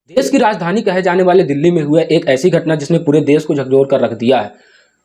देश की राजधानी कहे जाने वाले दिल्ली में हुआ एक ऐसी घटना जिसने पूरे देश को झकझोर कर रख दिया है।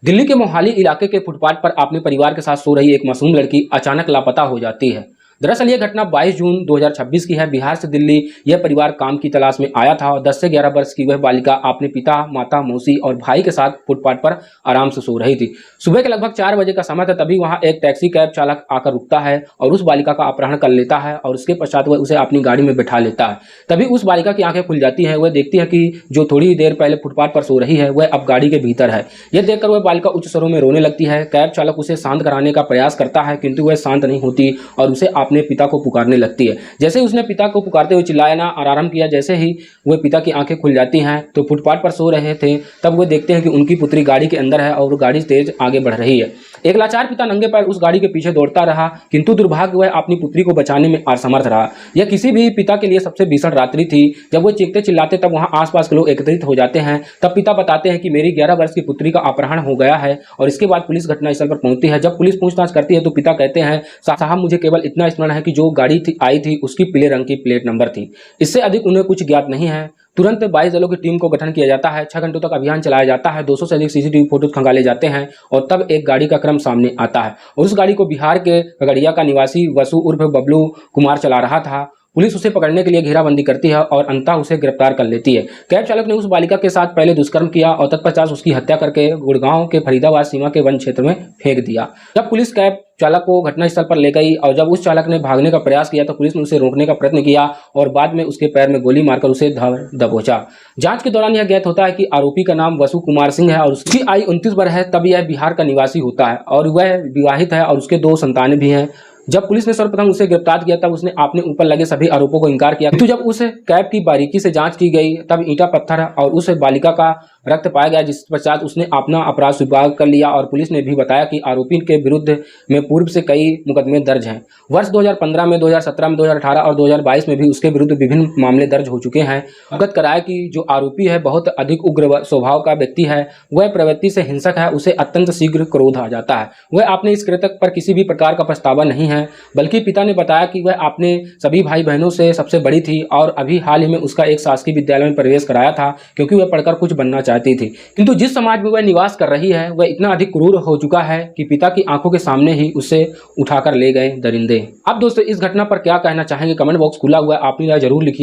दिल्ली के मोहाली इलाके के फुटपाथ पर अपने परिवार के साथ सो रही एक मासूम लड़की अचानक लापता हो जाती है। दरअसल यह घटना 22 जून 2026 की है। बिहार से दिल्ली यह परिवार काम की तलाश में आया था और 10 से 11 वर्ष की वह बालिका अपने पिता, माता, मौसी और भाई के साथ फुटपाथ पर आराम से सो रही थी। सुबह के लगभग 4 बजे का समय था, तभी वहां एक टैक्सी कैब चालक आकर रुकता है और उस बालिका का अपहरण कर लेता है और उसके पश्चात वह उसे अपनी गाड़ी में बैठा लेता है। तभी उस बालिका की आंखें खुल जाती हैं। वह देखती है कि जो थोड़ी देर पहले फुटपाथ पर सो रही है वह अब गाड़ी के भीतर है। यह देखकर वह बालिका उच्च स्वरों में रोने लगती है। कैब चालक उसे शांत कराने का प्रयास करता है, किंतु वह शांत नहीं होती और उसे अपने पिता को पुकारने लगती है। जैसे ही उसने पिता को पुकारते हुए चिल्लाना और आरंभ किया, जैसे ही वह पिता की आंखें खुल जाती हैं तो फुटपाथ पर सो रहे थे, तब वो देखते हैं कि उनकी पुत्री गाड़ी के अंदर है और गाड़ी तेज आगे बढ़ रही है। एक लाचार पिता नंगे पैर उस गाड़ी के पीछे दौड़ता रहा, किंतु दुर्भाग्य वह अपनी पुत्री को बचाने में असमर्थ रहा। यह किसी भी पिता के लिए सबसे भीषण रात्रि थी। जब वो चीखते चिल्लाते तब वहां आसपास के लोग एकत्रित हो जाते हैं। तब पिता बताते हैं कि मेरी 11 वर्ष की पुत्री का अपहरण हो गया है और इसके बाद पुलिस घटनास्थल पर पहुंचती है। जब पुलिस पूछताछ करती है तो पिता कहते हैं, साहब मुझे केवल इतना स्मरण है कि जो गाड़ी आई थी उसकी पीले रंग की प्लेट नंबर थी, इससे अधिक उन्हें कुछ ज्ञात नहीं है। तुरंत 22 दलों की टीम को गठन किया जाता है। 6 घंटों तक अभियान चलाया जाता है। 200 से अधिक सीसीटीवी फोटो खंगाले जाते हैं और तब एक गाड़ी का क्रम सामने आता है और उस गाड़ी को बिहार के खगड़िया का निवासी वसु उर्फ बबलू कुमार चला रहा था। पुलिस उसे पकड़ने के लिए घेराबंदी करती है और अंततः उसे गिरफ्तार कर लेती है। कैब चालक ने उस बालिका के साथ पहले दुष्कर्म किया और तत्पश्चात उसकी हत्या करके गुड़गांव के फरीदाबाद सीमा के वन क्षेत्र में फेंक दिया। जब पुलिस कैब चालक को घटनास्थल पर ले गई और जब उस चालक ने भागने का प्रयास किया तो पुलिस ने उसे रोकने का प्रयत्न किया और बाद में उसके पैर में गोली मारकर उसे दबोचा। जांच के दौरान यह ज्ञात होता है कि आरोपी का नाम वसु कुमार सिंह है और उसकी आयु 29 वर्ष है। तब यह बिहार का निवासी होता है और वह विवाहित है और उसके 2 संतानें भी हैं। जब पुलिस ने सर्वप्रथम उसे गिरफ्तार किया तब उसने अपने ऊपर लगे सभी आरोपों को इनकार किया, किंतु जब उस कैब की बारीकी से जांच की गई तब ईंटा पत्थर और उस बालिका का रक्त पाया गया, जिस पश्चात उसने अपना अपराध स्वीकार कर लिया और पुलिस ने भी बताया कि आरोपी के विरुद्ध में पूर्व से कई मुकदमे दर्ज हैं। वर्ष 2015 में, 2017 में, 2018 और 2022 में भी उसके विरुद्ध विभिन्न मामले दर्ज हो चुके हैं। अवगत कराया कि जो आरोपी है बहुत अधिक उग्र स्वभाव का व्यक्ति है, वह प्रवृत्ति से हिंसक है, उसे अत्यंत शीघ्र क्रोध आ जाता है। वह अपने इस कृत्य पर किसी भी प्रकार का पछतावा नहीं है, बल्कि पिता ने बताया कि वह अपने सभी भाई बहनों से सबसे बड़ी थी और अभी हाल ही में उसका एक शासकीय विद्यालय में प्रवेश कराया था क्योंकि वह पढ़कर कुछ बनना चाहती थी। किंतु जिस समाज में वह निवास कर रही है वह इतना अधिक क्रूर हो चुका है कि पिता की आंखों के सामने ही उसे उठाकर ले गए दरिंदे। अब दोस्तों इस घटना पर क्या कहना चाहेंगे, कमेंट बॉक्स खुला हुआ है, अपनी राय जरूर लिखिए।